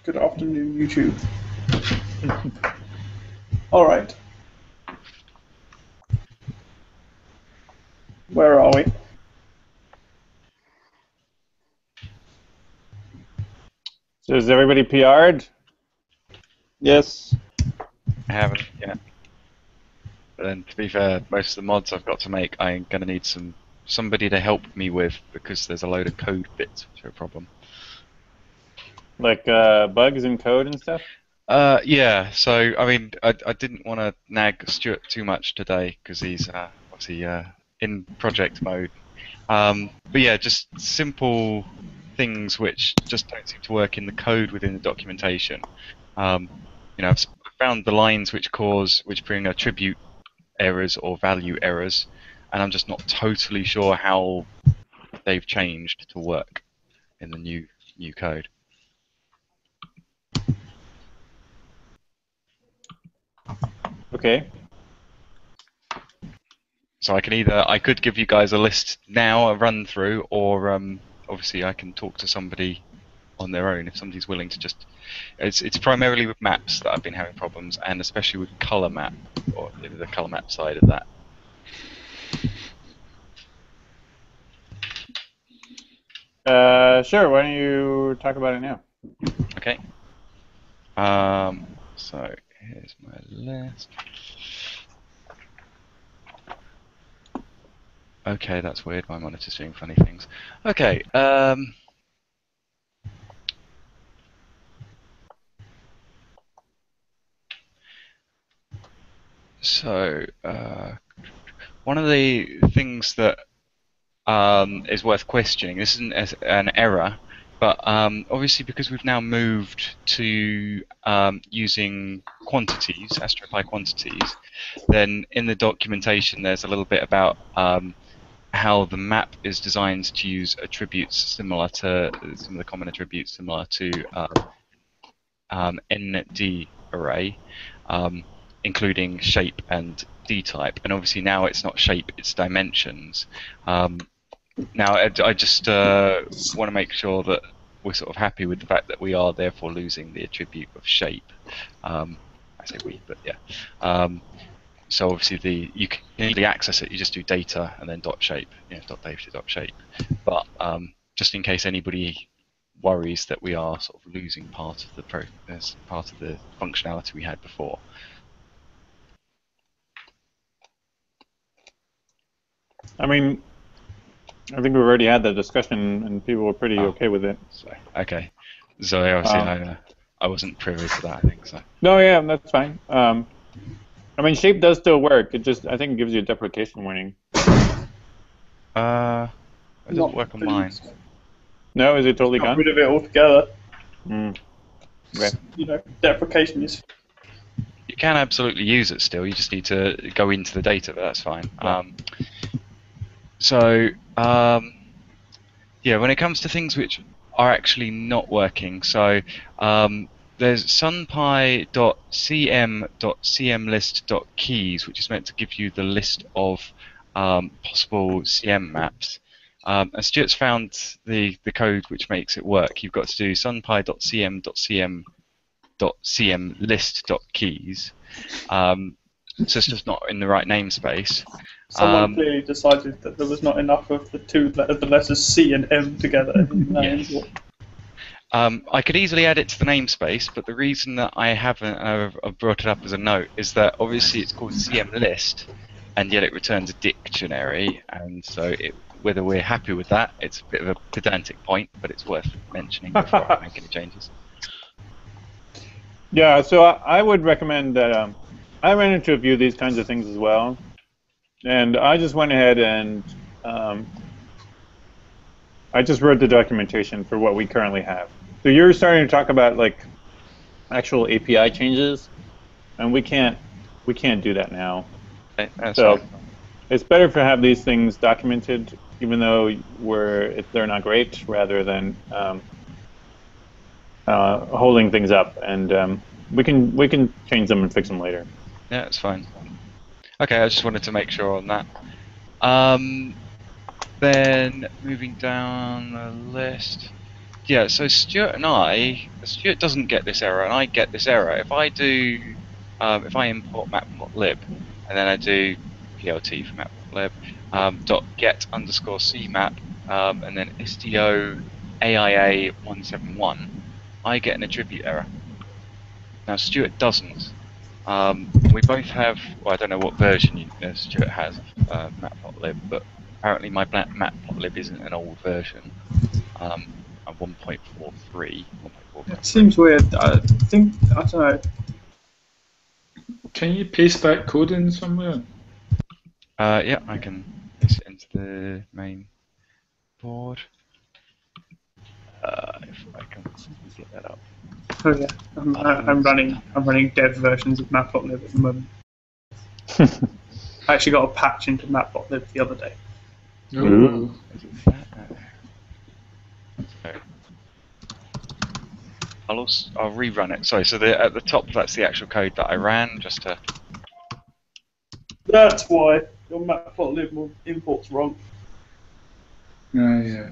Good afternoon, YouTube. All right. Where are we? So is everybody PR'd? Yes. I haven't yet. But then, to be fair, most of the mods I've got to make, I'm going to need somebody to help me with because there's a load of code bits which are a problem. Like bugs in code and stuff? Yeah. So I mean, I didn't want to nag Stuart too much today because he's obviously in project mode. But yeah, just simple things which just don't seem to work in the code within the documentation. I've found the lines which bring attribute errors or value errors, and I'm just not totally sure how they've changed to work in the new code. Okay. So I could give you guys a list now, a run through, or obviously I can talk to somebody on their own if somebody's willing to just. It's primarily with maps that I've been having problems, and especially with color map or the color map side of that. Sure, why don't you talk about it now? Okay. So here's my list. Okay, that's weird. My monitor's doing funny things. Okay. So one of the things that is worth questioning. This isn't an error, but obviously because we've now moved to using quantities, SunPy quantities, then in the documentation there's a little bit about how the map is designed to use attributes similar to some of the common attributes similar to ND array, including shape and D type, and obviously now it's not shape, it's dimensions. Now, I just want to make sure that we're sort of happy with the fact that we are therefore losing the attribute of shape. I say we, but yeah. So obviously you can easily access it. You just do data and then dot shape, dot data dot shape. But just in case anybody worries that we are sort of losing part of the functionality we had before. I mean, I think we've already had that discussion and people were pretty okay with it. So, okay. So obviously I wasn't privy to that, I think so. No, yeah, that's fine. I mean, shape does still work. It just, I think it gives you a deprecation warning. It doesn't work on mine. No, is it totally Got gone? rid of it altogether. Okay. Deprecation is. You can absolutely use it still. You just need to go into the data, but that's fine. Yeah. Yeah, when it comes to things which are actually not working, so there's sunpy.cm.cmlist.keys, which is meant to give you the list of possible CM maps. And Stuart's found the code which makes it work. You've got to do sunpy.cm.cm.cmlist.keys. So it's just not in the right namespace. Someone clearly decided that there was not enough of the letters C and M together in the name. Yes. I could easily add it to the namespace, but the reason that I haven't I've brought it up as a note is that obviously it's called CM list, and yet it returns a dictionary, and so whether we're happy with that, it's a bit of a pedantic point, but it's worth mentioning before I make any changes. Yeah, so I would recommend that. I ran into a few of these kinds of things as well, and I just went ahead and I just wrote the documentation for what we currently have. So you're starting to talk about like actual API changes, and we can't do that now. Okay, so fine. It's better to have these things documented, even though they're not great, rather than holding things up, and we can change them and fix them later. Yeah, it's fine. Okay, I just wanted to make sure on that. Then moving down the list, yeah, so Stuart doesn't get this error, and I get this error. If I import matplotlib, and then I do plt for matplotlib, dot get underscore cmap, and then sto aia 171, I get an attribute error. Now Stuart doesn't. We both have, well, I don't know what version Stuart has of matplotlib, but apparently my matplotlib isn't an old version. At 1.43. It seems weird. I think, I don't know. Can you paste that code in somewhere? Yeah, I can paste it into the main board. If I can get that up. Oh yeah, I'm running dev versions of matplotlib at the moment. I actually got a patch into matplotlib the other day. Ooh. Is it that? So, I'll rerun it. Sorry, so at the top that's the actual code that I ran, just to. That's why your matplotlib import's wrong. Yeah.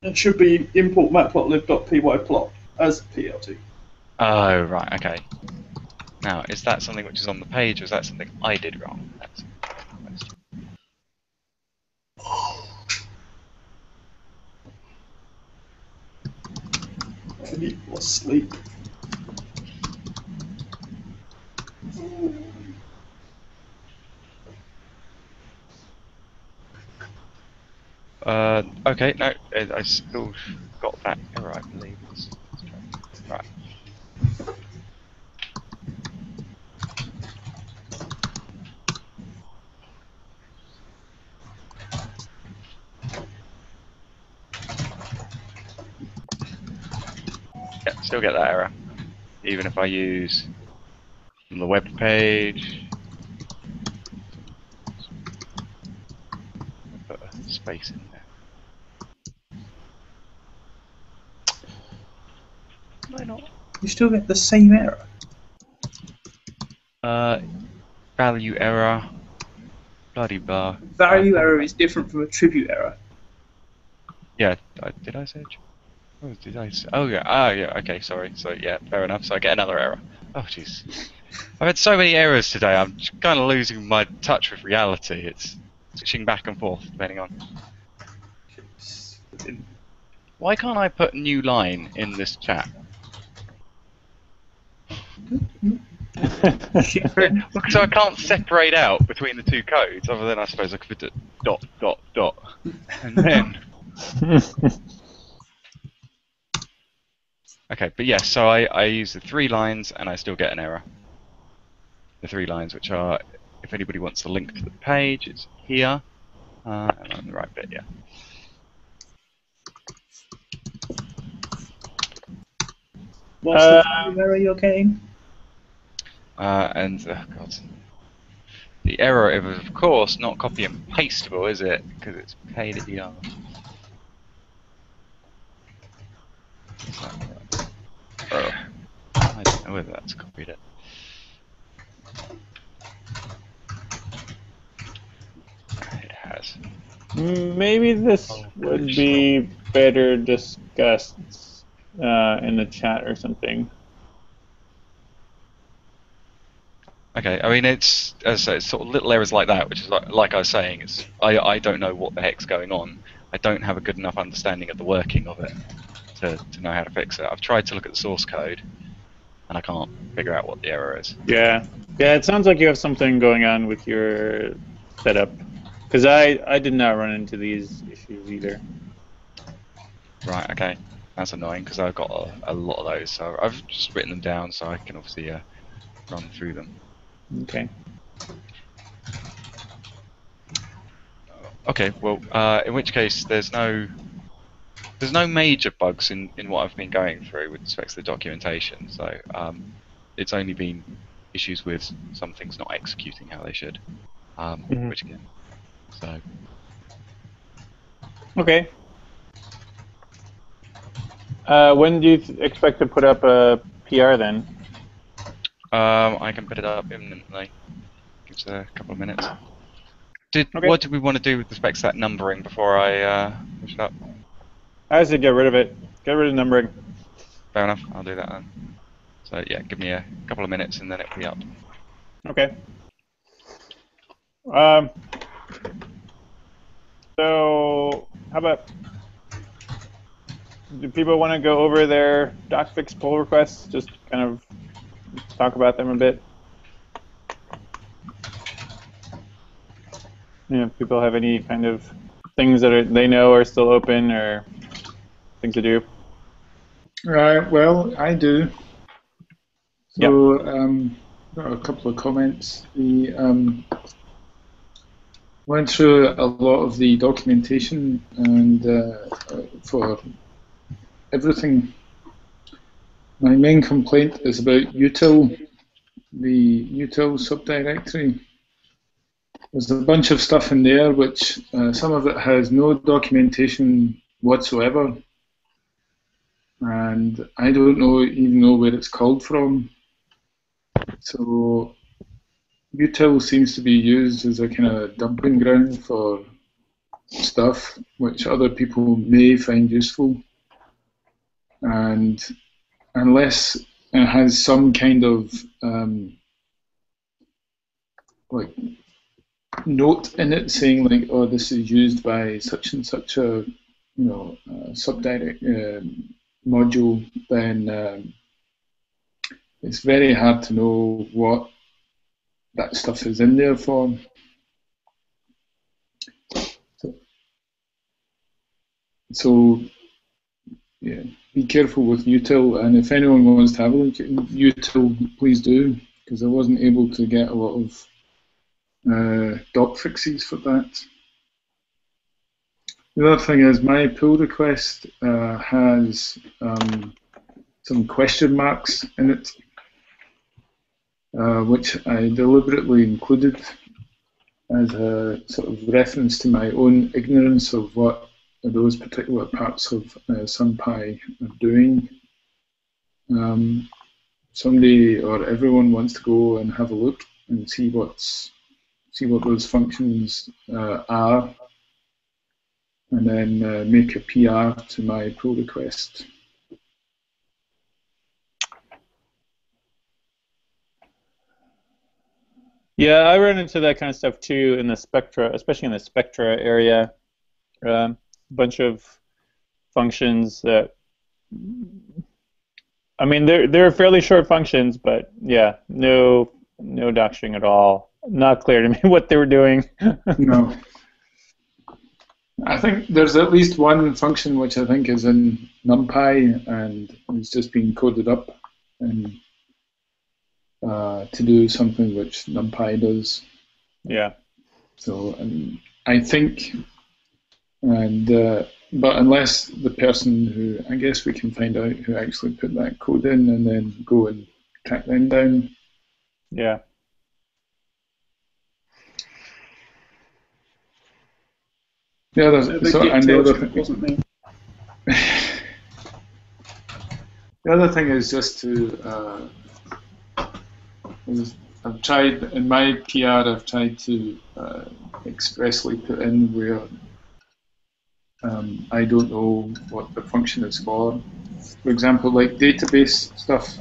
It should be import matplotlib.pyplot as plt. Oh right, okay. Now, is that something which is on the page, or is that something I did wrong? That's the question. I need more sleep. Okay, no, I still got that error, I believe. Let's try. Right. Yeah, still get that error. Even if I use from the web page. Put a space in there. Why not? You still get the same error. Value error. Bloody blah. Value error is different from attribute error. Yeah, did I say? Oh, did I say? Oh yeah. Yeah. Okay. Sorry. So yeah, fair enough. So I get another error. Oh jeez. I've had so many errors today. I'm kind of losing my touch with reality. It's switching back and forth depending on. Why can't I put new line in this chat? So I can't separate out between the two codes, other than I suppose I could put dot, and then. Okay, but yes, so I use the 3 lines and I still get an error. The 3 lines, which are, if anybody wants the link to the page, it's here, and on the right bit, yeah. What's the value error you're getting? And, oh god. The error is, of course, not copy and pasteable, is it? Because it's paid ER. Oh, I don't know whether that's copied it. It has. Maybe this would be better discussed in the chat or something. Okay, I mean it's, as I say, it's sort of little errors like that, which is like I was saying, it's I don't know what the heck's going on. I don't have a good enough understanding of the working of it to know how to fix it. I've tried to look at the source code, and I can't figure out what the error is. Yeah, it sounds like you have something going on with your setup, because I did not run into these issues either. Right, okay, that's annoying because I've got a lot of those, so I've just written them down so I can obviously run through them. Okay. Okay, well, in which case there's no major bugs in what I've been going through with respect to the documentation. So it's only been issues with some things not executing how they should, which again. So. Okay. When do you expect to put up a PR then? I can put it up imminently. Gives a couple of minutes. Okay. What did we want to do with respect to that numbering before I push it up? I say get rid of it. Get rid of numbering. Fair enough. I'll do that then. So yeah, give me a couple of minutes and then it'll be up. Okay. So how about, do people want to go over their docfix pull requests? Just kind of talk about them a bit. If people have any kind of things that they know are still open or things to do. Right. Well, I do. So, got a couple of comments. The went through a lot of the documentation and for everything. My main complaint is about util, the util subdirectory. There's a bunch of stuff in there which some of it has no documentation whatsoever, and I don't even know where it's called from. So util seems to be used as a kind of dumping ground for stuff which other people may find useful, and unless it has some kind of like note in it saying like, oh, this is used by such and such a subdirect module, then it's very hard to know what that stuff is in there for. So yeah, be careful with util, and if anyone wants to have a look at util, please do, because I wasn't able to get a lot of doc fixes for that. The other thing is my pull request has some question marks in it, which I deliberately included as a sort of reference to my own ignorance of what those particular parts of SunPy are doing. Somebody or everyone wants to go and have a look and see what those functions are, and then make a PR to my pull request. Yeah, I run into that kind of stuff too in the Spectra, especially in the Spectra area. A bunch of functions that, I mean, they're fairly short functions, but yeah, no docstring at all. Not clear to me what they were doing. No. I think there's at least one function which I think is in NumPy and it's just being coded up and to do something which NumPy does. Yeah. So I think, but unless the person who, I guess we can find out who actually put that code in and then go and track them down. Yeah. Yeah, Wasn't me. The other thing is just to, I've tried, in my PR, I've tried to expressly put in where I don't know what the function is for. For example, like database stuff.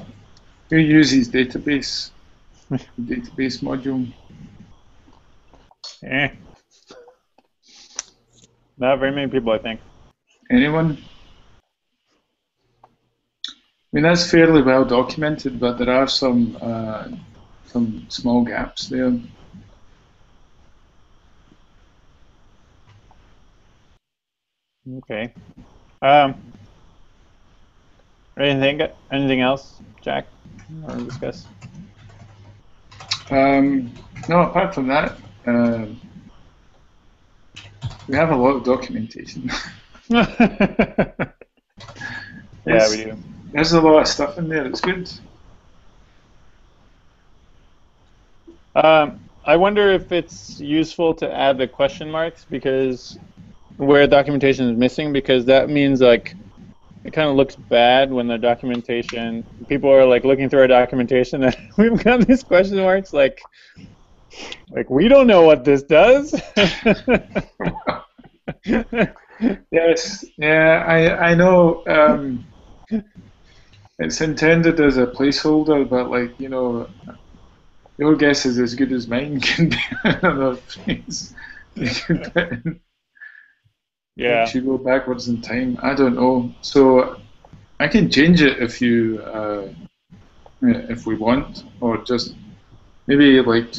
Who uses database? Database module? Not very many people, I think. Anyone? I mean, that's fairly well documented, but there are some small gaps there. Okay. Anything else, Jack, or discuss? No, apart from that, we have a lot of documentation. Yeah, we do. There's a lot of stuff in there. It's good. I wonder if it's useful to add the question marks because where documentation is missing, because that means like it kind of looks bad when the documentation, people are like looking through our documentation and we've got these question marks like we don't know what this does. Yes, yeah, I know. It's intended as a placeholder, but like your guess is as good as mine can be another phrase you can put in. Yeah. Makes you go backwards in time. I don't know. So I can change it if we want, or just maybe like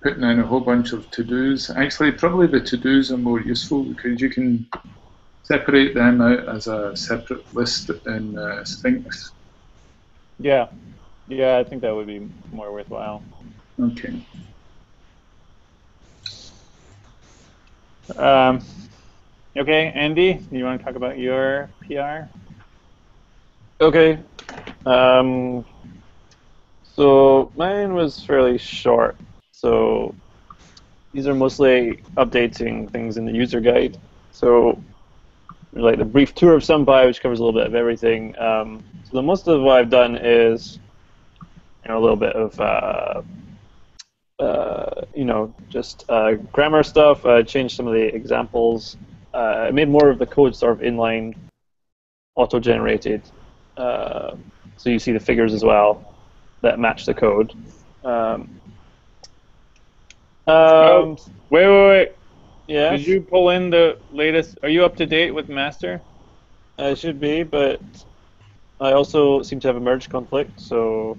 putting in a whole bunch of to-dos. Actually, probably the to-dos are more useful because you can separate them out as a separate list in Sphinx. Yeah. Yeah, I think that would be more worthwhile. Okay. Um, okay, Andy, you want to talk about your PR? Okay. Um, so mine was fairly short. So these are mostly updating things in the user guide. So like the brief tour of SunPy, which covers a little bit of everything. So the most of what I've done is a little bit of just grammar stuff. Changed some of the examples. I made more of the code sort of inline, auto-generated. So you see the figures as well that match the code. Oh, wait. Yes, Did you pull in the latest? Are you up to date with master? I should be, but I also seem to have a merge conflict, so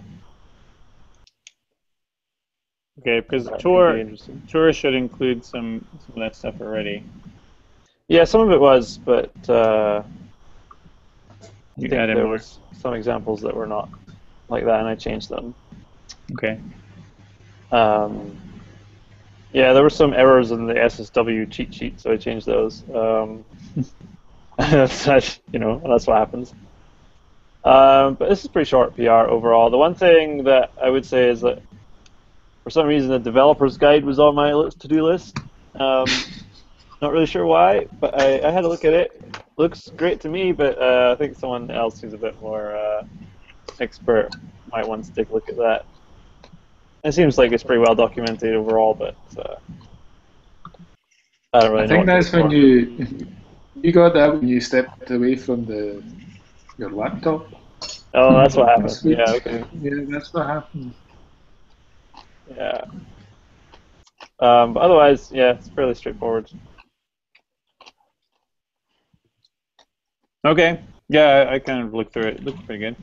Okay, because that could be interesting. tour should include some of that stuff already. Yeah, some of it was, but I You think added there more. was some examples that were not like that, and I changed them. Okay. Yeah, there were some errors in the SSW cheat sheet, so I changed those. That's what happens. But this is pretty short PR overall. The one thing that I would say is that for some reason the developer's guide was on my to-do list. Not really sure why, but I had a look at it. Looks great to me, but I think someone else who's a bit more expert might want to take a look at that. It seems like it's pretty well documented overall, but I don't really I know think what to that's look when for. you got that when you stepped away from your laptop. Oh, that's what happened. Last week. Yeah, okay. Yeah, that's what happened. Yeah. But otherwise, yeah, it's fairly straightforward. Okay. Yeah, I kind of looked through it. It looks pretty good.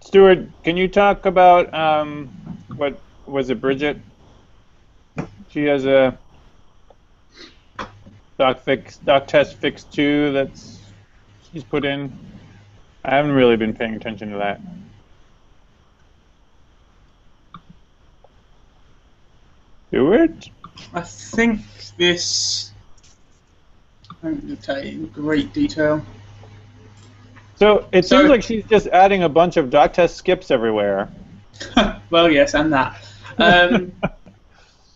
Stuart, can you talk about what was it, Bridget? She has a doc test fix 2 that's she's put in. I haven't really been paying attention to that. Stuart? I think this. I'm going to tell you in great detail. So it So- seems like she's just adding a bunch of doc test skips everywhere. Well, yes, and that.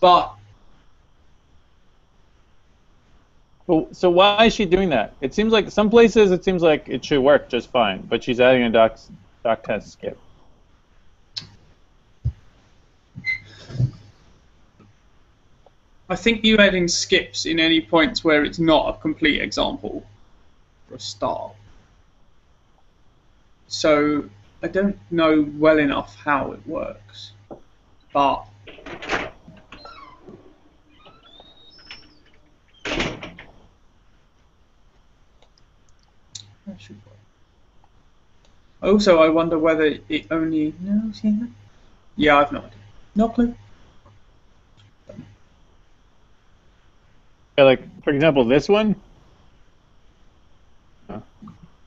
But So why is she doing that? It seems like some places it seems like it should work just fine, but she's adding a doc test skip. I think you adding skips in any points where it's not a complete example for a start. So I don't know well enough how it works, but that should work. Also, I wonder whether it only Yeah, I've no idea. No clue. Yeah, like for example, this one. Oh,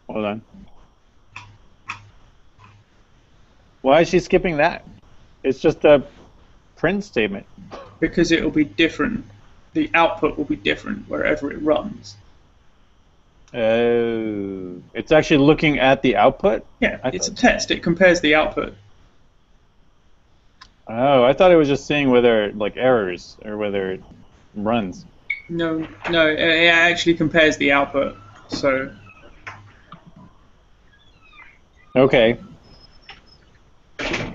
hold on. Why is she skipping that? It's just a print statement. Because it will be different. The output will be different wherever it runs. Oh, it's actually looking at the output? Yeah, it's a test. It compares the output. Oh, I thought it was just seeing whether like errors or whether it runs. No, it actually compares the output. So Okay.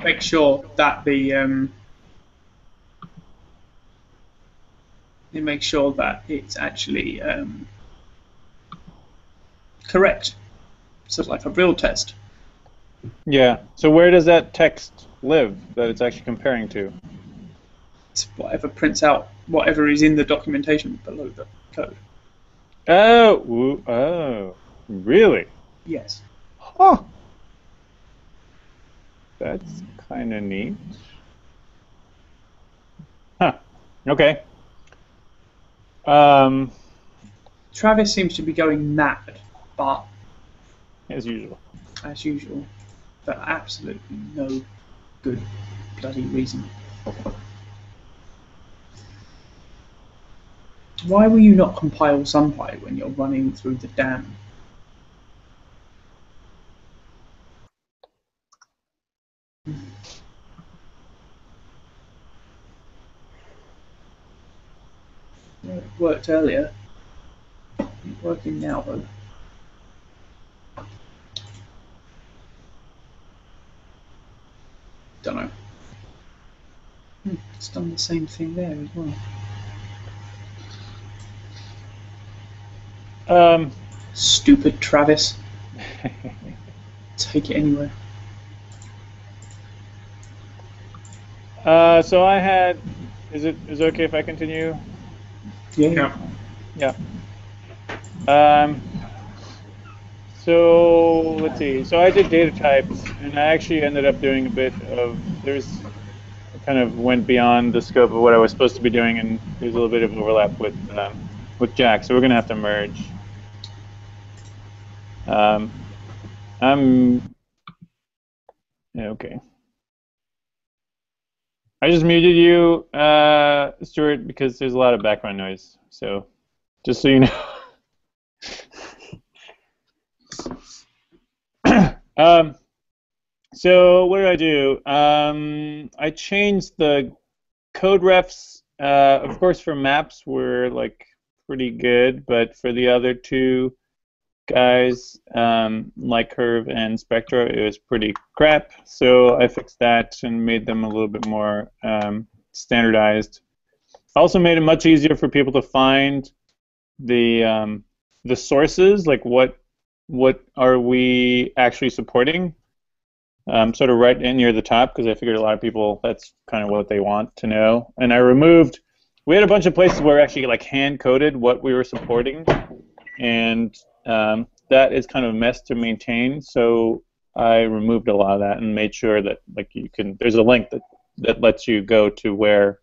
make sure that the It makes sure that it's actually correct. So it's like a real test. Yeah. So where does that text live that it's actually comparing to? It's whatever prints out whatever is in the documentation below the code. Oh, really? Yes. Huh. That's kind of neat. Huh. Okay. Travis seems to be going mad, but As usual. as usual, for absolutely no good bloody reason. Why will you not compile SunPy when you're running through the dam? Well, it worked earlier. It's working now though. Don't know. It's done the same thing there as well. Stupid Travis. Take it anywhere. So I had. Is it okay if I continue? Yeah. Yeah. So let's see. So I did data types, and I actually ended up doing a bit of. I kind of went beyond the scope of what I was supposed to be doing, and there's a little bit of overlap with Jack. So we're gonna have to merge. I'm yeah, okay. I just muted you, Stuart, because there's a lot of background noise. So just so you know. So what did I do? I changed the code refs. Of course, for maps were like pretty good, but for the other two guys, like Curve and Spectra, it was pretty crap. So I fixed that and made them a little bit more standardized. Also made it much easier for people to find the sources, like what are we actually supporting, sort of right in near the top, because I figured a lot of people, that's kind of what they want to know. And I removed, we had a bunch of places where we actually like hand coded what we were supporting, and that is kind of a mess to maintain. So I removed a lot of that and made sure that like you can, there's a link that lets you go to where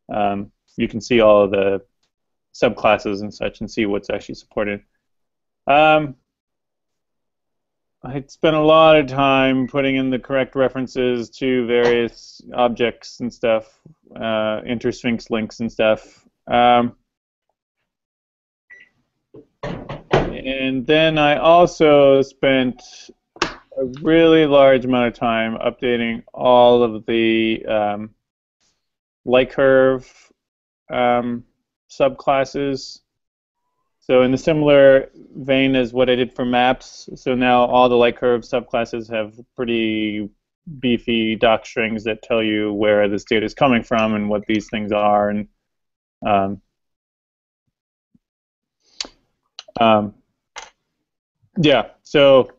you can see all of the subclasses and such and see what's actually supported. I spent a lot of time putting in the correct references to various objects and stuff, intersphinx links and stuff. And then I also spent a really large amount of time updating all of the light curve subclasses. So in the similar vein as what I did for maps, so now all the light curve subclasses have pretty beefy doc strings that tell you where this data is coming from and what these things are. And yeah, so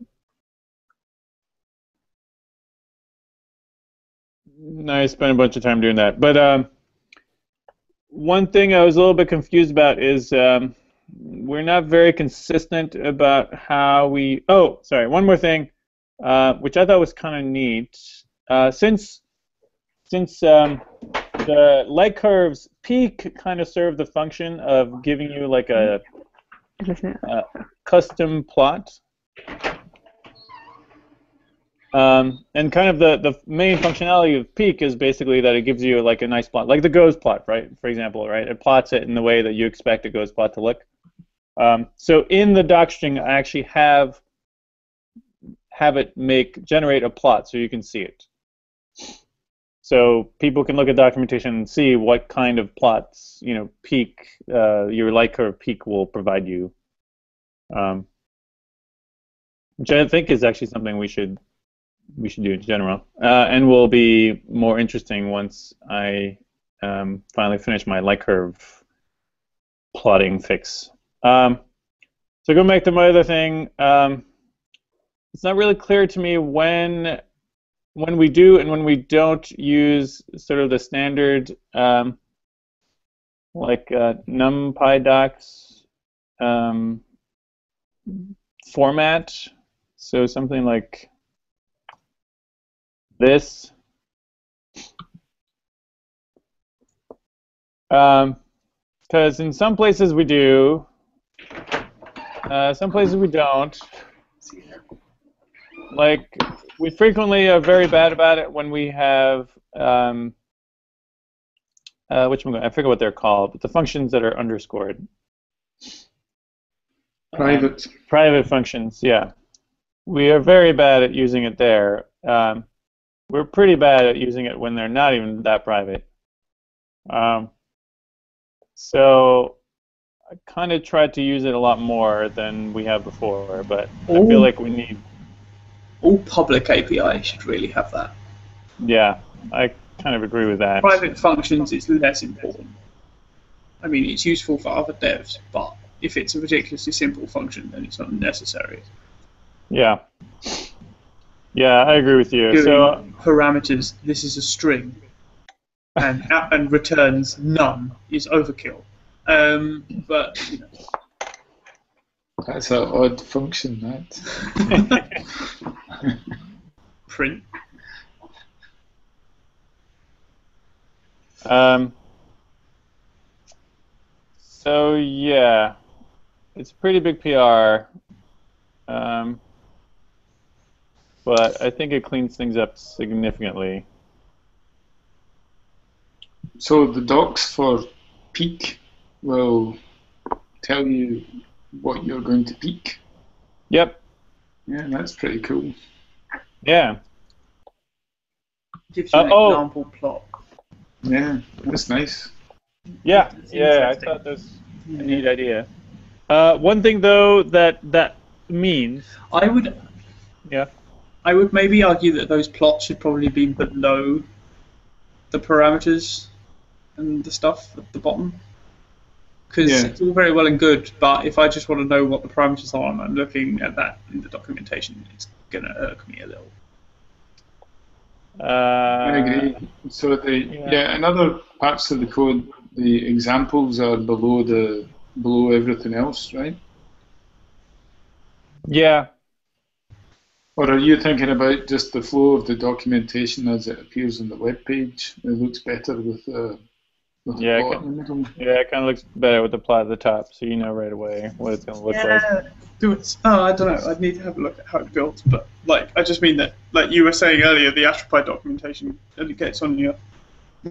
I spent a bunch of time doing that. But one thing I was a little bit confused about is we're not very consistent about how we. Oh, sorry. One more thing, which I thought was kind of neat. Since the light curves peak kind of serve the function of giving you like a custom plot. And kind of the main functionality of peak is basically that it gives you like a nice plot, like the GOES plot, right? For example, right? It plots it in the way that you expect a GOES plot to look. So in the docstring, I actually have it generate a plot so you can see it. So people can look at documentation and see what kind of plots, you know, peak, your light curve peak will provide you. Which I think is actually something we should do in general, and will be more interesting once I finally finish my light curve plotting fix. So going back to my other thing, it's not really clear to me when we do and when we don't use sort of the standard NumPy docs format. So something like this. Because in some places we do, some places we don't. Like, we frequently are very bad about it when we have, I forget what they're called, but the functions that are underscored. Private functions, yeah. We are very bad at using it there. We're pretty bad at using it when they're not even that private. So I kind of tried to use it a lot more than we have before, but I feel like we need... All public API should really have that. Yeah, I kind of agree with that. Private functions is less important. I mean, it's useful for other devs, but if it's a ridiculously simple function, then it's not necessary. Yeah. Yeah, I agree with you. So parameters, this is a string, and returns none is overkill. But you know. That's an odd function, that. Print. So yeah, it's a pretty big PR, but I think it cleans things up significantly. So the docs for peak will tell you what you're going to peak. Yep. Yeah, that's pretty cool. Yeah. Gives you an example plot. Yeah, that's nice. Yeah, I thought that was a neat idea. One thing though that means I would maybe argue that those plots should probably be below the parameters and the stuff at the bottom. Because it's all very well and good, but if I just want to know what the parameters are and I'm looking at that in the documentation, it's going to irk me a little. I agree. So in other parts of the code, the examples are below everything else, right? Yeah. Or are you thinking about just the flow of the documentation as it appears on the web page? It looks better with the plot in the middle. Yeah, it kind of looks better with the plot at the top, so you know right away what it's going to look like. I don't know. I'd need to have a look at how it builds, but I just mean that, like you were saying earlier, the SunPy documentation really gets on your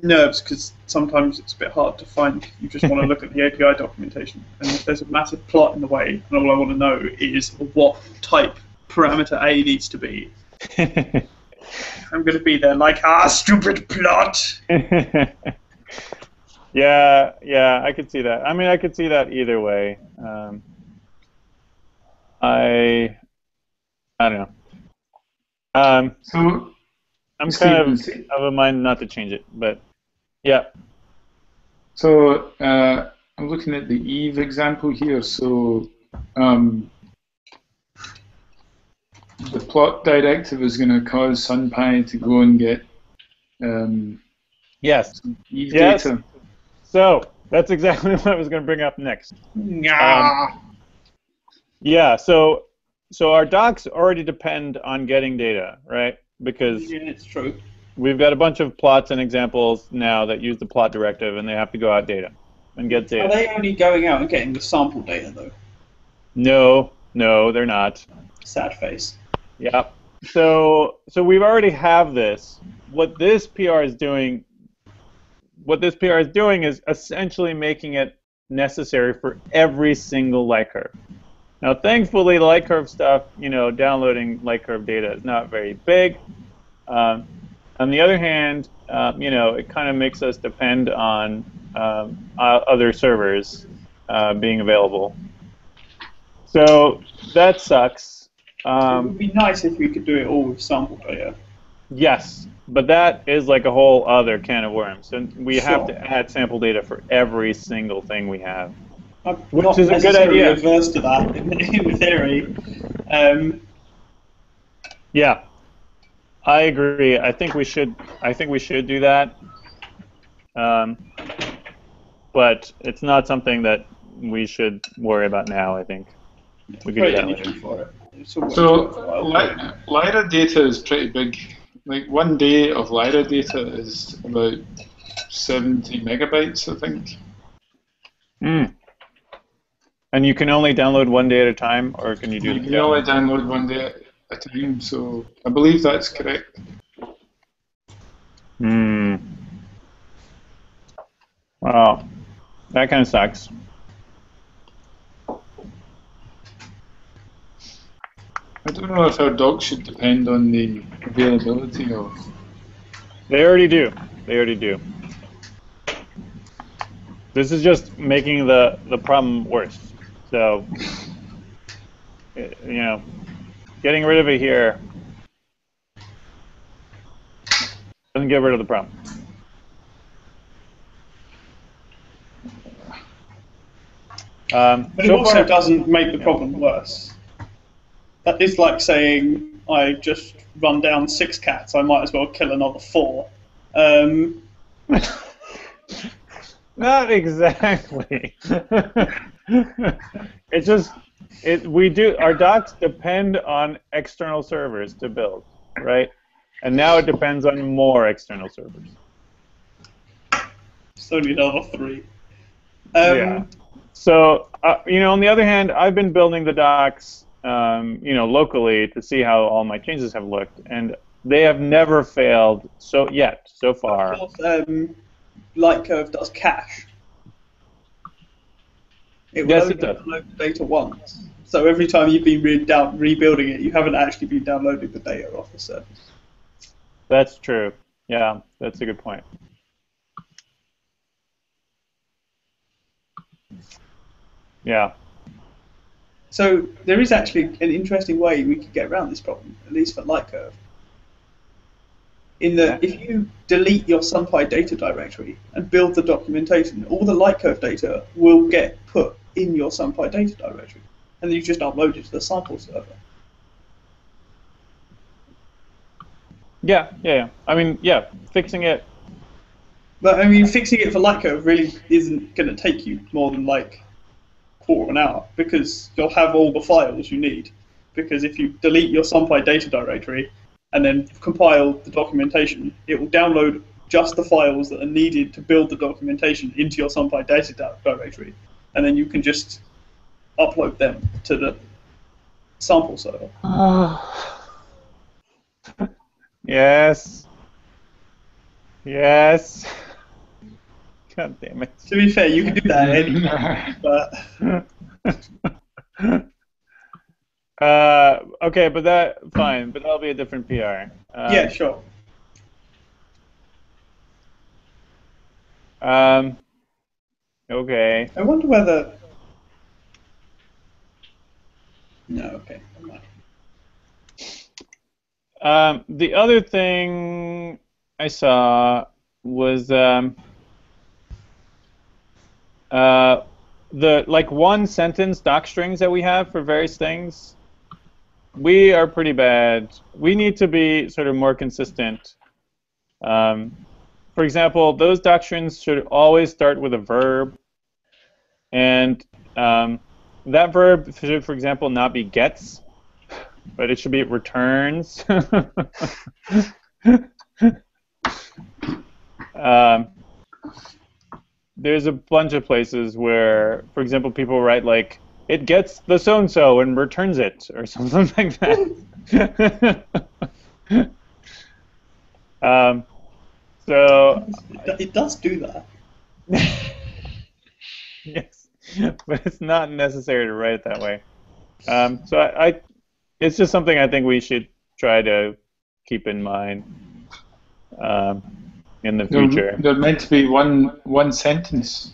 nerves because sometimes it's a bit hard to find. You just want to look at the API documentation, and if there's a massive plot in the way, and all I want to know is what type parameter A needs to be. I'm going to be there like, stupid plot. Yeah, I could see that. I mean, I could see that either way. I don't know. So I'm kind of a mind not to change it, but yeah. So I'm looking at the Eve example here. So the plot directive is going to cause SunPy to go and get yes. Eve data. So that's exactly what I was going to bring up next. So our docs already depend on getting data, right? Because it's true. We've got a bunch of plots and examples now that use the plot directive, and they have to go out data and get data. Are they only going out and getting the sample data, though? No, they're not. Sad face. Yep. So we already have this. What this PR is doing is essentially making it necessary for every single light curve. Now, thankfully, the light curve stuff, downloading light curve data is not very big. On the other hand, it kind of makes us depend on other servers being available. So that sucks. It would be nice if we could do it all with sample data. Yes, but that is like a whole other can of worms. And we have to add sample data for every single thing we have. I'm Which not is a good necessarily idea. averse to that in theory. Yeah, I agree. I think we should. I think we should do that. But it's not something that we should worry about now. I think we could do Great that energy later. for it. It's always So worthwhile. Lyra data is pretty big. Like 1 day of Lyra data is about 70 megabytes, I think. Mm. And you can only download 1 day at a time, or can you do You that? can only download 1 day at a time, so I believe that's correct. Hmm. Well, that kind of sucks. I don't know if our docs should depend on the availability of. They already do. They already do. This is just making the problem worse. So, you know, getting rid of it here doesn't get rid of the problem. But it So also far, doesn't make the problem worse. That is like saying I just run down 6 cats, I might as well kill another 4. not exactly. It's just our docs depend on external servers to build, right? And now it depends on more external servers. It's only another 3. Yeah. So on the other hand, I've been building the docs, locally to see how all my changes have looked, and they have never failed so far. Of course, Lightcurve does cache. It will Yes, only it does. download the data once. So every time you've been rebuilding it, you haven't actually been downloading the data off the server. That's true. Yeah, that's a good point. Yeah. So there is actually an interesting way we could get around this problem, at least for Lightcurve. In that, if you delete your SunPy data directory and build the documentation, all the Lightcurve data will get put in your SunPy data directory, and then you just upload it to the sample server. Yeah. I mean, fixing it. But I mean, fixing it for Lightcurve really isn't going to take you more than like a quarter of an hour, because you'll have all the files you need. Because if you delete your SunPy data directory and then compile the documentation, it will download just the files that are needed to build the documentation into your SunPy data directory, and then you can just upload them to the sample server. Yes. God damn it. To be fair, you can do that anyway, but Okay, but that'll be a different PR. yeah, sure. Okay. I wonder whether. No, okay, never mind. The other thing I saw was the one sentence doc strings that we have for various things. We are pretty bad. We need to be sort of more consistent. For example, those doc strings should always start with a verb, and that verb should, for example, not be gets, but it should be returns. There's a bunch of places where, for example, people write like, it gets the so-and-so and returns it, or something like that. So It does do that. yes, but it's not necessary to write it that way. So it's just something I think we should try to keep in mind in the future. They're meant to be one sentence.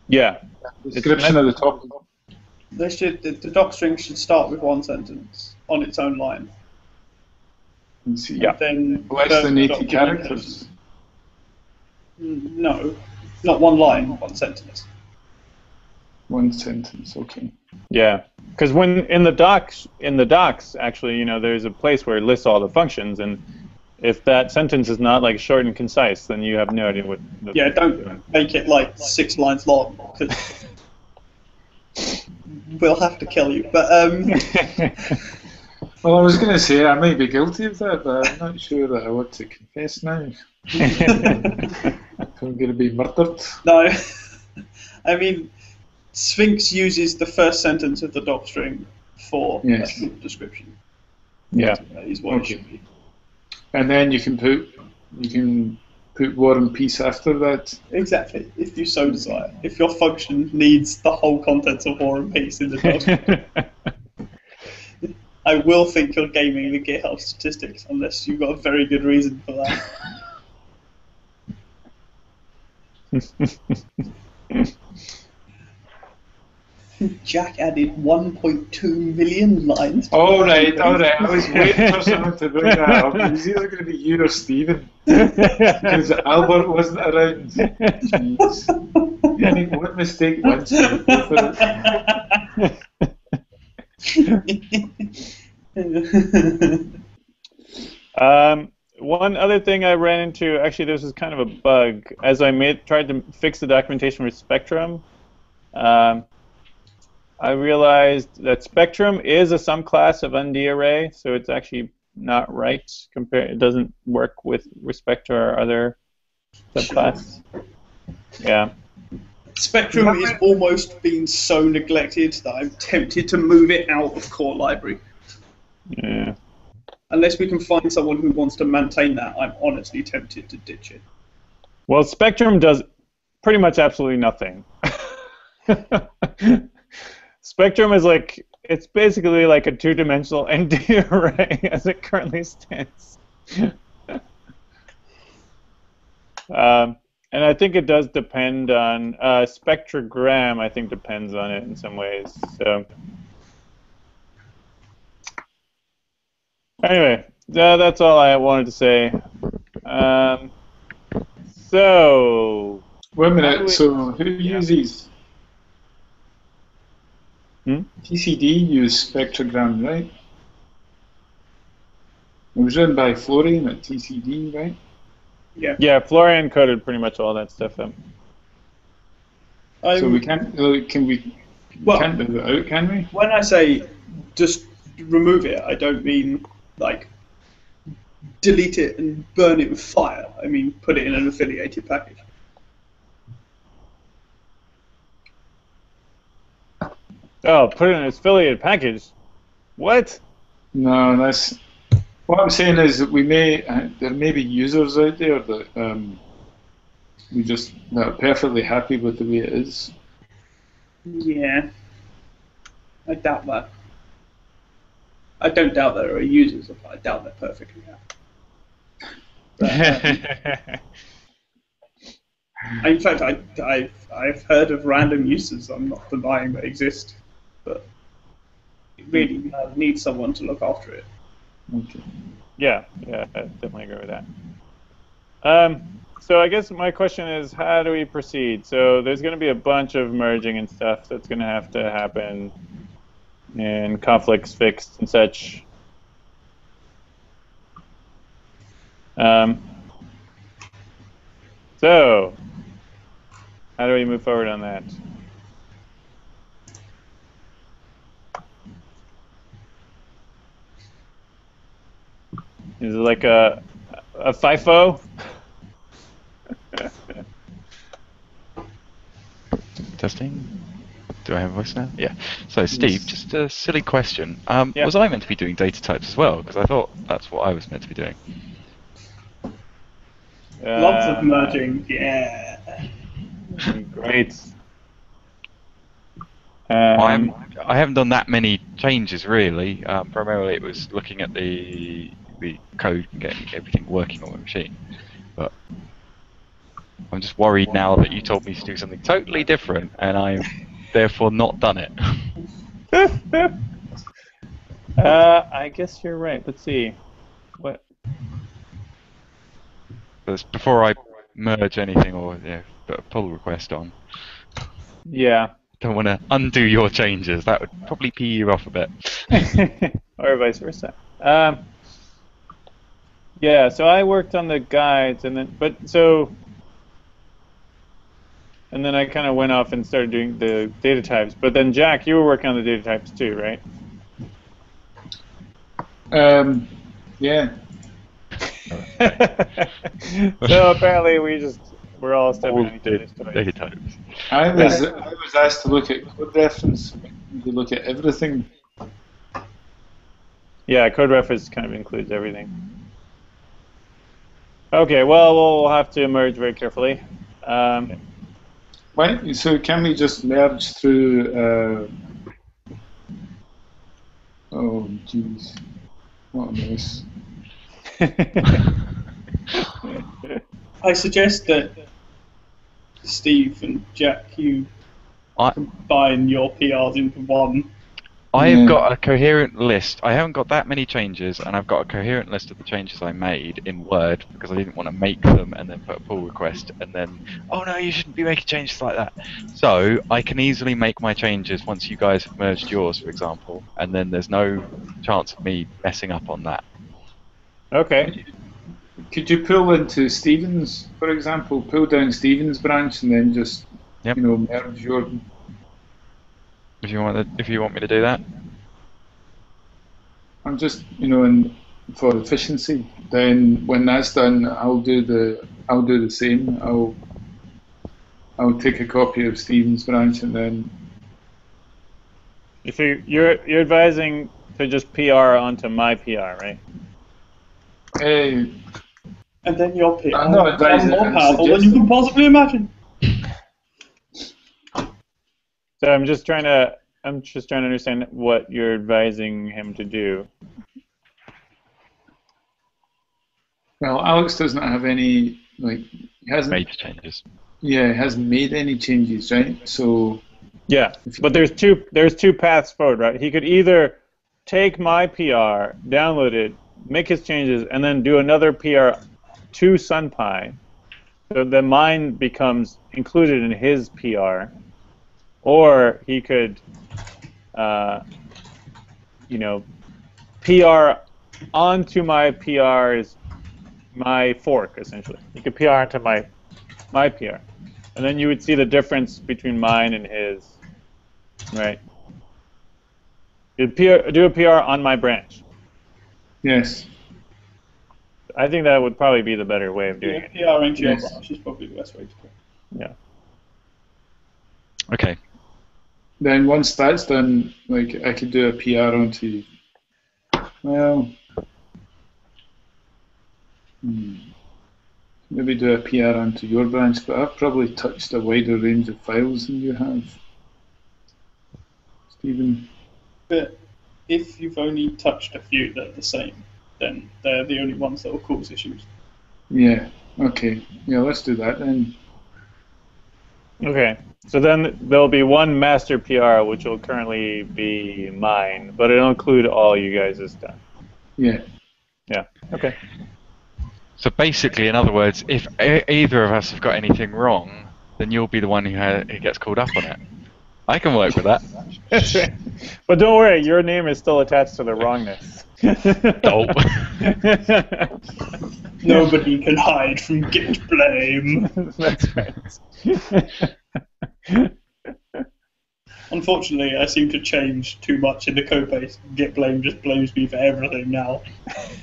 Yeah. Description of the topic. The doc string should start with one sentence on its own line. Yeah. Then Less than 80 characters. No, not one line, one sentence. One sentence, okay. Yeah, because when in the docs, actually, there's a place where it lists all the functions, and if that sentence is not like short and concise, then you have no idea what. Yeah, don't make it like 6 lines long, because we'll have to kill you. But Well, I was going to say I might be guilty of that, but I'm not sure that I want to confess now. I'm going to be murdered. no, I mean, Sphinx uses the first sentence of the doc string for a short description. Yeah, that is what it should be. And then you can put War and Peace after that. Exactly, if you so desire. If your function needs the whole contents of War and Peace in the doc. I will think you're gaming the GitHub statistics unless you've got a very good reason for that. Jack added 1.2 million lines. All right. I was waiting for someone to bring that up. It was either going to be you or Stephen. Because Albert wasn't around. Jeez. I make one mistake once. One other thing I ran into, actually, this was kind of a bug. As I tried to fix the documentation with Spectrum, I realized that Spectrum is a subclass of ND array, so it's actually not right. It doesn't work with respect to our other subclass. Yeah. Spectrum is almost been so neglected that I'm tempted to move it out of core library. Yeah. Unless we can find someone who wants to maintain that, I'm honestly tempted to ditch it. Well, Spectrum does pretty much absolutely nothing. Spectrum is it's basically like a two-dimensional ND array as it currently stands. And I think it does depend on spectrogram. I think depends on it in some ways. So anyway, that's all I wanted to say. So wait a minute. So who uses? TCD used spectrogram, right? It was written by Florian at TCD, right? Yeah. Yeah, Florian coded pretty much all that stuff up. So we can't. Can't move it out, can we? When I say just remove it, I don't mean like delete it and burn it with fire. I mean put it in an affiliated package. Oh, put it in an affiliated package. What? No, that's what I'm saying is that there may be users out there that that are perfectly happy with the way it is. Yeah, I doubt that. I don't doubt there are users, but I doubt they're perfectly happy. In fact, I've heard of random uses. I'm not denying they exist, but it really needs someone to look after it. Okay. Yeah, I definitely agree with that. So I guess my question is, how do we proceed? So there's going to be a bunch of merging and stuff that's going to have to happen, and conflicts fixed and such. So how do we move forward on that? Is it like a FIFO? Testing. Do I have a voice now? Yeah. So, Steve, just a silly question. Yeah. Was I meant to be doing data types as well? Because I thought that's what I was meant to be doing. Lots of merging, yeah. Great. I haven't done that many changes really. Primarily, it was looking at the code and getting everything working on the machine. But I'm just worried now that you told me to do something totally different, and I've therefore not done it. I guess you're right. Let's see. What? Before I merge anything or put a pull request on. Yeah. Don't want to undo your changes. That would probably pee you off a bit. Or vice versa. Yeah, so I worked on the guides, and then I kind of went off and started doing the data types. But then Jack, you were working on the data types too, right? Yeah. So apparently we're all stepping on each other's toes. Data types. I was asked to look at code reference. You look at everything. Yeah, code reference kind of includes everything. Okay, well, we'll have to merge very carefully. Right, so can we just merge through... oh, jeez. What a mess. I suggest that Steve and Jack, you combine your PRs into one. I've got a coherent list. I haven't got that many changes, and I've got a coherent list of the changes I made in Word because I didn't want to make them and then put a pull request and then, oh no, you shouldn't be making changes like that. So I can easily make my changes once you guys have merged yours, for example, and then there's no chance of me messing up on that. Okay. Could you pull into Stephen's, for example, pull down Stephen's branch and then just, merge your... If you want me to do that, I'm just, for efficiency. Then when that's done, I'll do the same. I'll take a copy of Stephen's branch and then. If you're advising to just PR onto my PR, right? Hey. And then your PR I'm not advising. more powerful than you can possibly imagine. So I'm just trying to understand what you're advising him to do. Well, Alex doesn't have any he hasn't made changes. Yeah, he hasn't made any changes, right? So yeah, but there's two paths forward, right? He could either take my PR, download it, make his changes, and then do another PR to SunPy, so then mine becomes included in his PR. Or he could, PR onto my PRs, my fork, essentially. He could PR onto my PR. And then you would see the difference between mine and his, right? You'd do a PR on my branch. Yes. I think that would probably be the better way of doing it. PR into your branch is probably the best way to do it. Yeah. Okay. Then once that's done, I could do a PR onto, maybe do a PR onto your branch, but I've probably touched a wider range of files than you have, Stephen. But if you've only touched a few that are the same, then they're the only ones that will cause issues. Yeah, okay. Yeah, let's do that then. Okay, so then there'll be one master PR, which will currently be mine, but it'll include all you guys' stuff. Yeah. Yeah, okay. So basically, in other words, if either of us have got anything wrong, then you'll be the one who gets called up on it. I can work with that. That's right. But don't worry, your name is still attached to the wrongness. No. Nobody can hide from Git blame. That's right. Unfortunately, I seem to change too much in the code base. Git blame just blames me for everything now.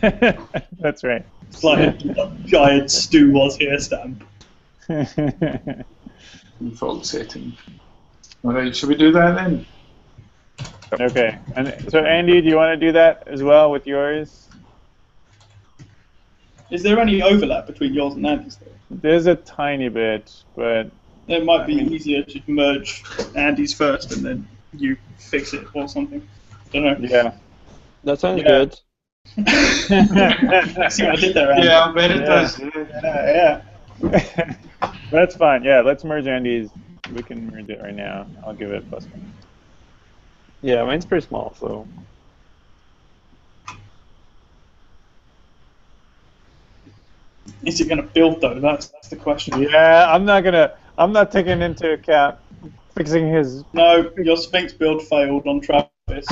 That's right. It's like a giant Stu was here stamp. Default setting. Alright, should we do that then? Okay. And so Andy, do you want to do that as well with yours? Is there any overlap between yours and Andy's though? There's a tiny bit, but It might be easier to merge Andy's first and then you fix it or something. Don't know. yeah. That sounds good. See what I did there, Andy? Yeah, I bet it does. Yeah. That's fine. Yeah, let's merge Andy's. We can merge it right now. I'll give it +1. Yeah, mine's pretty small, so. Is it going to build though? That's the question. Yeah, I'm not taking into account fixing his. No, your Sphinx build failed on Travis.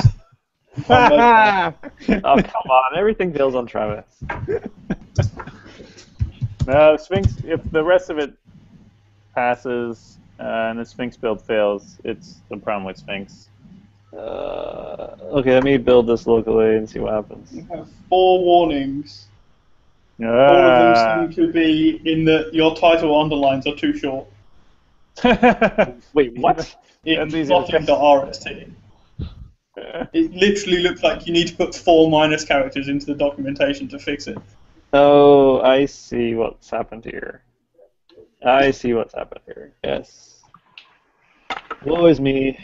Oh, come on. Everything fails on Travis. No, Sphinx. If the rest of it passes and the Sphinx build fails, it's the problem with Sphinx. Okay, let me build this locally and see what happens. You have 4 warnings. All of them seem to be in your title underlines are too short. Wait, what? That's It's easy to fix. plotting.rst. It literally looks like you need to put 4 minus characters into the documentation to fix it. Oh, I see what's happened here. Yes. Woe is me.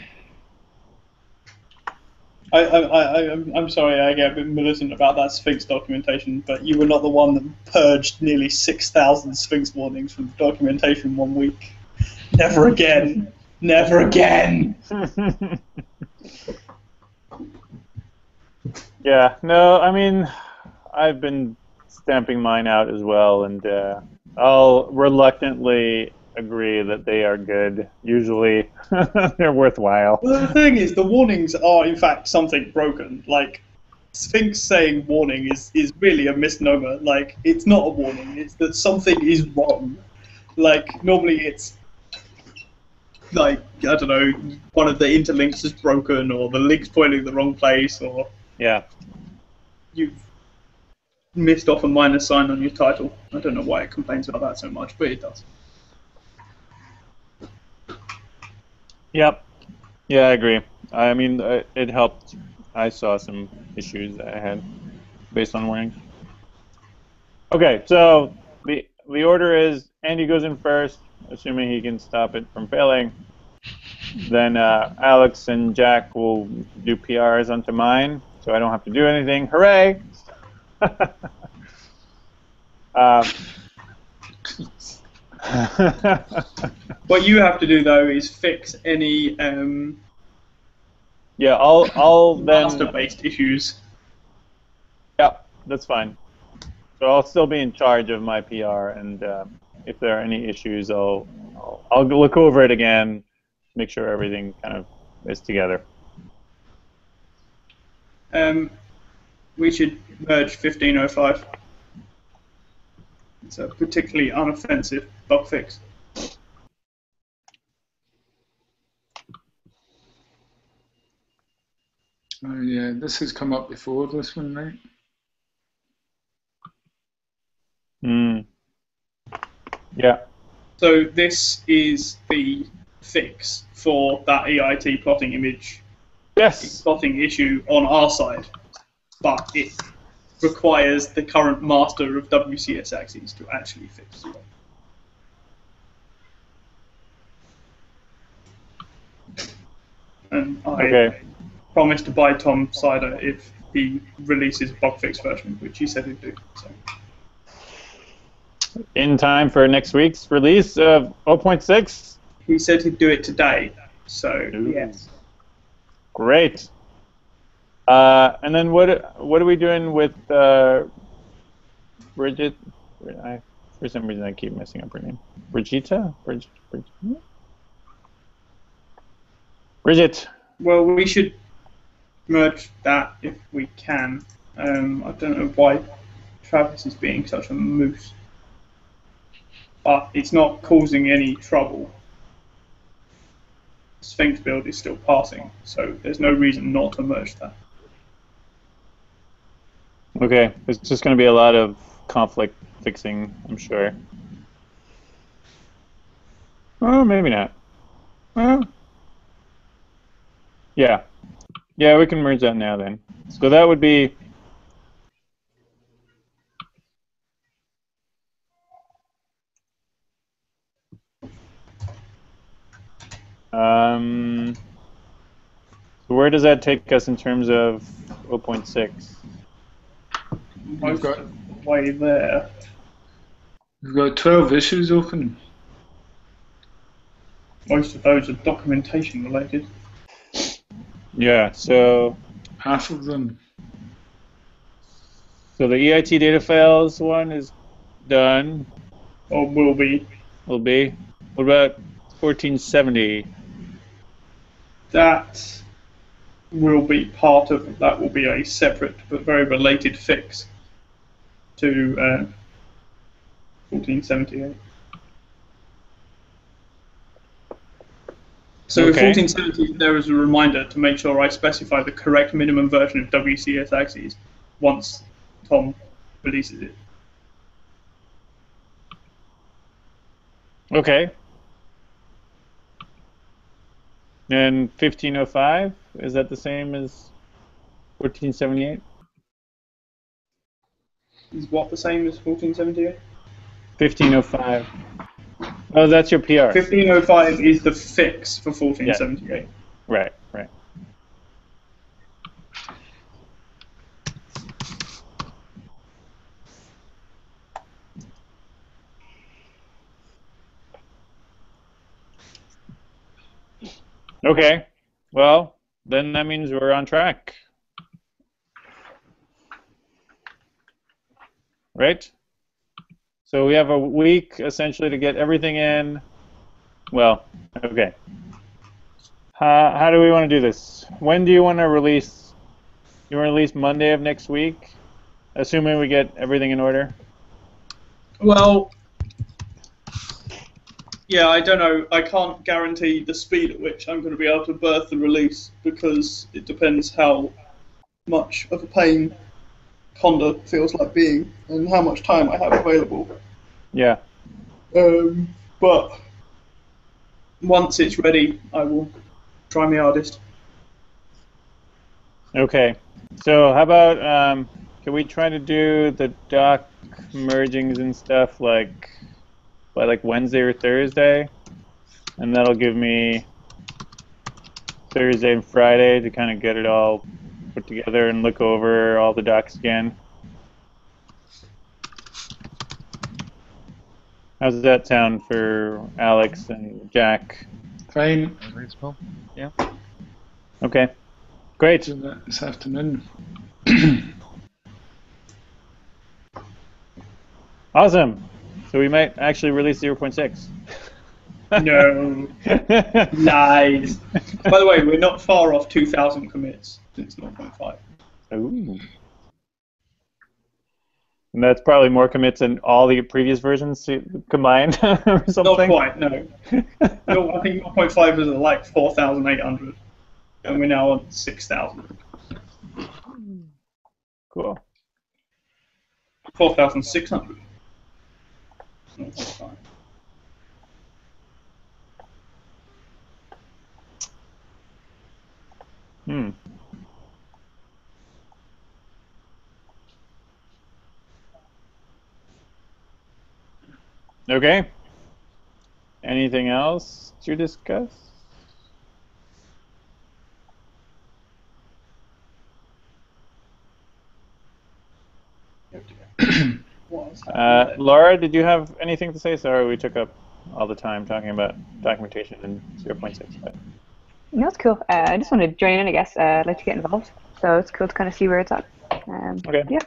I'm sorry I get a bit militant about that Sphinx documentation, but you were not the one that purged nearly 6,000 Sphinx warnings from the documentation 1 week. Never again. Never again. Yeah, no, I mean, I've been stamping mine out as well, and I'll reluctantly agree that they are good. Usually, they're worthwhile. Well, the thing is, the warnings are in fact something broken. Like, Sphinx saying warning is really a misnomer. Like, it's not a warning, it's that something is wrong. Like, normally it's, like, I don't know, one of the interlinks is broken, or the link's pointing the wrong place, or Yeah. you've missed off a minus sign on your title. I don't know why it complains about that so much, but it does. Yep. Yeah, I agree. I mean, it helped. I saw some issues that I had based on warnings. Okay, so the order is Andy goes in first, assuming he can stop it from failing. Then Alex and Jack will do PRs onto mine, so I don't have to do anything. Hooray! What you have to do though is fix any Yeah, I'll then. master-based issues. Yeah, that's fine. So I'll still be in charge of my PR, and if there are any issues, I'll look over it again, make sure everything kind of is together. We should merge 1505. It's a particularly unoffensive bug fix. Yeah, this has come up before, this one, right? Yeah. So this is the fix for that EIT plotting image Yes. plotting issue on our side, but it requires the current master of WCS axes to actually fix it. And I promised to buy Tom cider if he releases a bug fix version, which he said he'd do. So. In time for next week's release of 0.6. He said he'd do it today, so yes. Great. And then what are we doing with Bridget? For some reason I keep messing up her name. Brigitta? Bridget. Well, we should merge that if we can. I don't know why Travis is being such a moose. But it's not causing any trouble. Sphinx build is still passing, so there's no reason not to merge that. Okay, it's just going to be a lot of conflict fixing, I'm sure. Oh, maybe not. Well, yeah. Yeah, we can merge that now then. So that would be... So where does that take us in terms of 0.6? Most of the way there. We've got 12 issues open. Most of those are documentation related. Yeah, so... Half of them. So the EIT data files one is done. Or will be. Will be. What about 1470? that will be part of, that will be a separate but very related fix to 1478. So in Okay. 1470, there is a reminder to make sure I specify the correct minimum version of WCS axes once Tom releases it. Okay. And 1505, is that the same as 1478? Is what the same as 1478? 1505. Oh, that's your PR. 1505 is the fix for 1478. Right, right. Okay. Well, then that means we're on track. Right? So we have a week essentially to get everything in. Well, okay. How do we want to do this? When do you want to release? You want to release Monday of next week, assuming we get everything in order? Well, yeah, I don't know. I can't guarantee the speed at which I'm going to be able to birth the release because it depends how much of a pain Conda feels like being and how much time I have available. Yeah. But once it's ready, I will try my hardest. Okay. So how about can we try to do the doc mergings and stuff like by like Wednesday or Thursday, and that'll give me Thursday and Friday to kind of get it all put together and look over all the docs again. How's that sound for Alex and Jack? Fine. Reasonable. Yeah. Okay, great. Doing that this afternoon. Awesome. So we might actually release 0.6. No. Lies. By the way, we're not far off 2,000 commits since 0.5. Ooh. And that's probably more commits than all the previous versions combined, or something. Not quite, no. No, I think 0.5 was at like 4,800, and we're now on 6,000. Cool. 4,600. 0.5. Hmm. Okay. Anything else to discuss? Laura, did you have anything to say? Sorry, we took up all the time talking about documentation in 0.6. But... No, it's cool. I just want to join in, I guess. I'd like to get involved. So it's cool to kind of see where it's at. Okay. Yeah.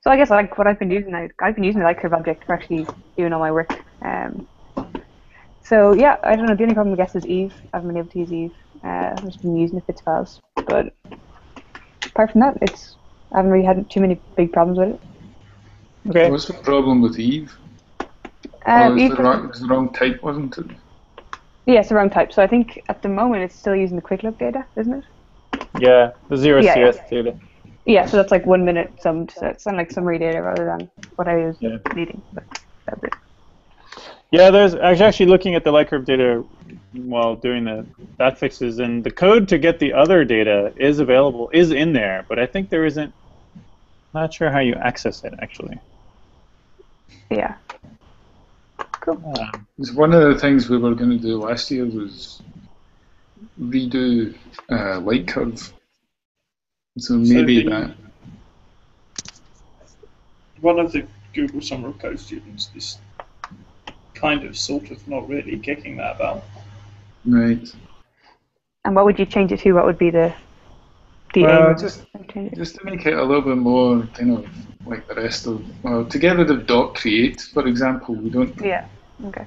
So I guess like what I've been using, I've been using the light curve object for actually doing all my work. So yeah, I don't know. The only problem I guess is Eve. I haven't been able to use Eve. I've just been using the fits files. But apart from that, I haven't really had too many big problems with it. Okay. What's the problem with Eve? Eve It's the wrong type, wasn't it? Yeah, it's the wrong type. So I think at the moment it's still using the quick look data, isn't it? Yeah, the 0CS data. Yeah, so that's like 1 minute summed. So it's like summary data rather than what I was needing. But that's it. Yeah, I was actually looking at the light curve data while doing the dot fixes, and the code to get the other data is available, is in there, but I think there isn't. Not sure how you access it actually. Yeah. Cool. It's one of the things we were going to do last year was redo light curve. So maybe that. One of the Google Summer of Code students is kind of, sort of, not really kicking that about. Right. And what would you change it to? What would be the aim? Just to make it a little bit more kind of like the rest of, to get rid of dot create, for example, we don't. Yeah. Okay.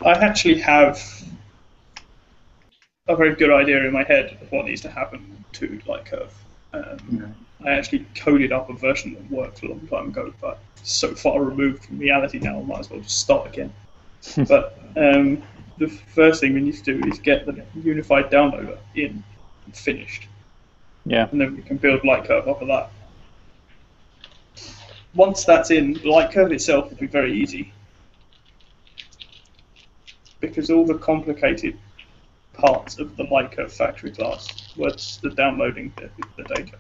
I actually have a very good idea in my head of what needs to happen to light curve. I actually coded up a version that worked a long time ago, but it's so far removed from reality now, I might as well just start again. But the first thing we need to do is get the unified downloader in and finished. Yeah. And then we can build light curve off of that. Once that's in, the light curve itself will be very easy, because all the complicated parts of the light curve factory class was the downloading the data.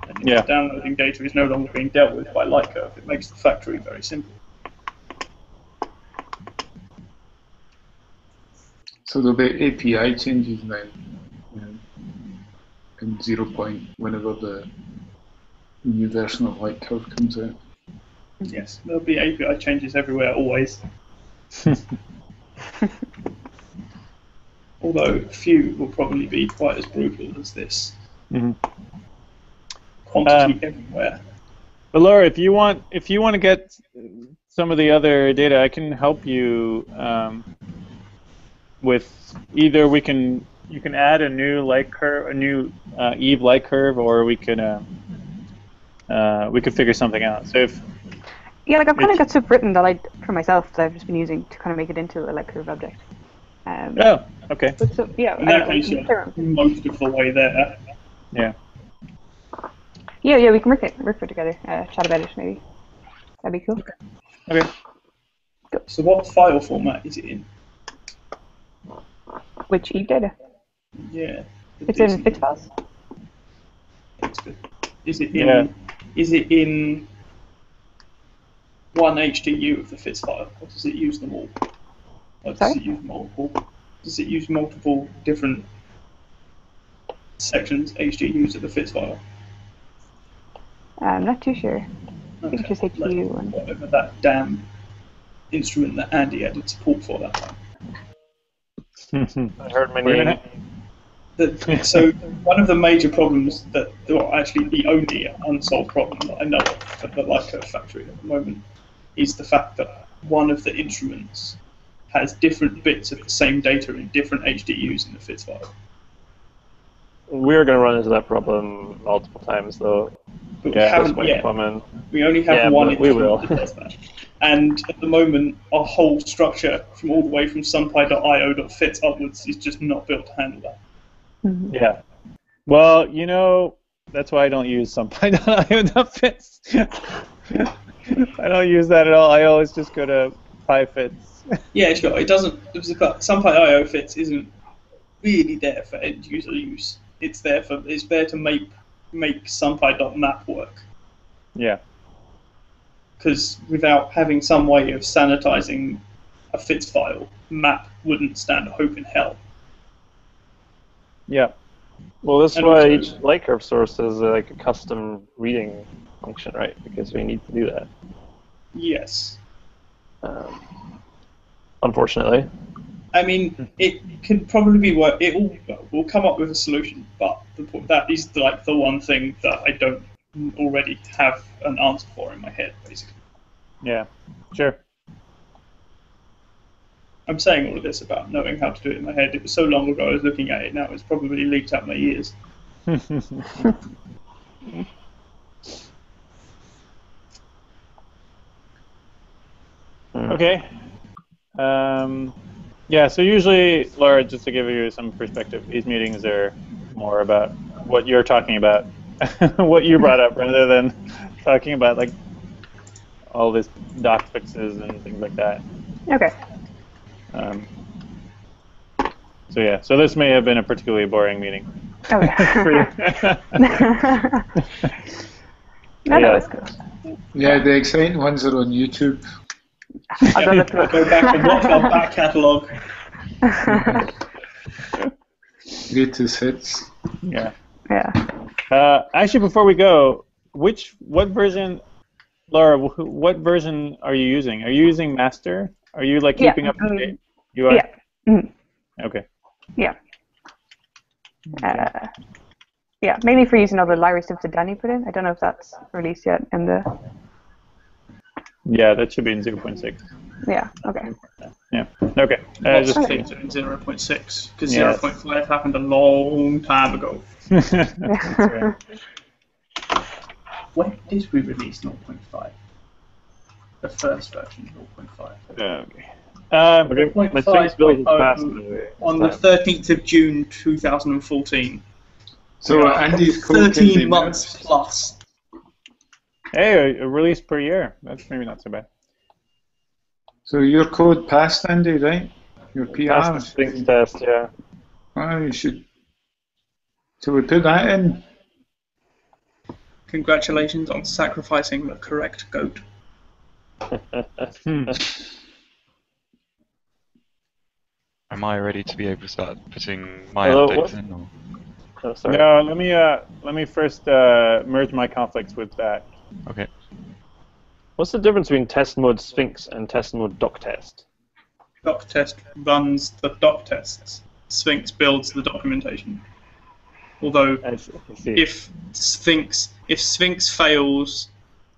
And if the downloading data is no longer being dealt with by light curve, it makes the factory very simple. So there'll be API changes now in 0 point whenever the new version of light curve comes out. Yes, there'll be API changes everywhere, always. Although few will probably be quite as brutal as this. Quantity everywhere. But Laura, if you want to get some of the other data, I can help you with either you can add a new light curve, a new Eve light curve, or we could figure something out. So if I've kind of got stuff written that for myself that I've just been using to kind of make it into a light curve object. Oh, okay. But so, In that case, you're most of the way there. Yeah. Yeah, we can work it together. Chat about it maybe. That'd be cool. Okay. So what file format is it in? Which Eve data? Yeah. It's in fix files. That's good. Is it in one HDU of the FITS file, or does it use them all? Or does it use multiple? Does it use multiple different sections HDUs of the FITS file? I'm not too sure. I think it's just HDU. Whatever that damn instrument that Andy added support for that time. I heard my name. So one of the major problems actually the only unsolved problem that I know of for the light curve factory at the moment is the fact that one of the instruments has different bits of the same data in different HDUs in the FITS file. We're going to run into that problem multiple times, though. But we haven't yet. We only have one instrument that does that. And at the moment, our whole structure from all the way from SunPy.io.fits upwards is just not built to handle that. Yeah. Well, that's why I don't use SunPy.io.fits. I don't use that at all. I always just go to PyFits. Yeah, sure. It doesn't. SunPy.io fits isn't really there for end user use. It's there to make SunPy.map work. Yeah. Because without having some way of sanitizing a FITS file, map wouldn't stand a hope in hell. Yeah. Well, that's why each light curve source has like a custom reading function, right? Because we need to do that. Yes. Unfortunately. I mean, it could probably be work. We'll come up with a solution, but that is like the one thing that I don't already have an answer for in my head, basically. Yeah, sure. I'm saying all of this about knowing how to do it in my head. It was so long ago I was looking at it, now it's probably leaked out my ears. Okay. Yeah, so usually, Laura, just to give you some perspective, these meetings are more about what you're talking about, what you brought up, rather than talking about like all this doc fixes and things like that. Okay. So yeah, so this may have been a particularly boring meeting. For you. No, that was cool. Yeah, the exciting ones are on YouTube. Go back and watch our back catalogue. Greatest hits. Yeah. Yeah. Actually, before we go, what version, Laura? What version are you using? Are you using master? Are you like keeping up to date? You are. Yeah. Okay. Yeah. Yeah, mainly for using all the library stuff that Danny put in. I don't know if that's released yet in the. Yeah, that should be in 0.6. Yeah. Okay. Yeah. Okay. Lots Just of Okay. things are in 0.6 because Yes. 0.5 happened a long time ago. That's right. When did we release 0.5? The first version, 0.5. Okay. Okay, my Sphinx build is passed 0.5 anyway. on the 13th of June 2014. So Yeah. Andy's code can be 13 months merged. plus. Hey, a release per year. That's maybe not so bad. So your code passed, Andy, right? Your Passed the PR. Sphinx test, yeah. Oh, you should. So we put that in. Congratulations on sacrificing the correct goat. Am I ready to be able to start putting my Hello, updates what? in? Or? Oh, sorry. No, let me first merge my conflicts with that. Okay. What's the difference between test mode Sphinx and test mode doc test? Doc test runs the doc tests. Sphinx builds the documentation. Although I see. if Sphinx fails,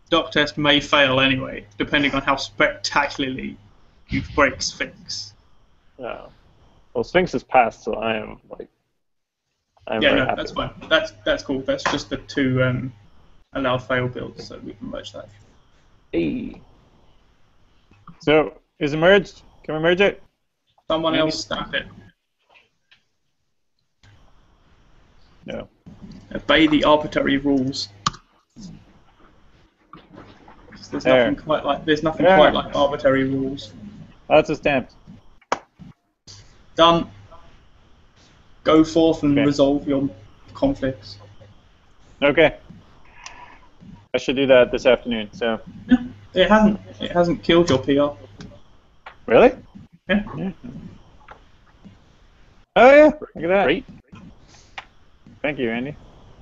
doc test may fail anyway, depending on how spectacularly you break Sphinx. Oh. Well, Sphinx is passed, so I'm Yeah, very no, happy. that's fine. That's cool. That's just the two allowed fail builds, so we can merge that. Hey. So, is it merged? Can we merge it? Someone Maybe. else stamp it. No. Obey the arbitrary rules. 'Cause there's There. nothing quite There. like arbitrary rules. Lots of stamps. Done. Go forth and Okay. resolve your conflicts. Okay. I should do that this afternoon. So. It hasn't killed your PR. Really? Yeah. Oh yeah. Look at that. Great. Thank you, Andy.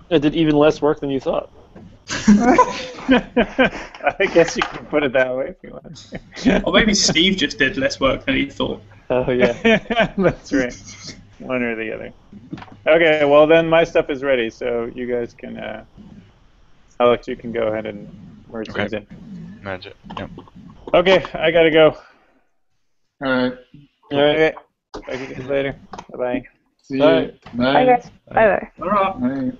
It did even less work than you thought. I guess you can put it that way if you want. Or maybe Steve just did less work than he thought. Oh, yeah. That's right. One or the other. Okay, well then my stuff is ready, so you guys can, Alex, you can go ahead and merge things in. Merge it. Yep. Okay, I gotta go. All right. Okay, talk to you guys later. Bye-bye. See Bye. you. Bye, guys. Bye bye. All right. Bye.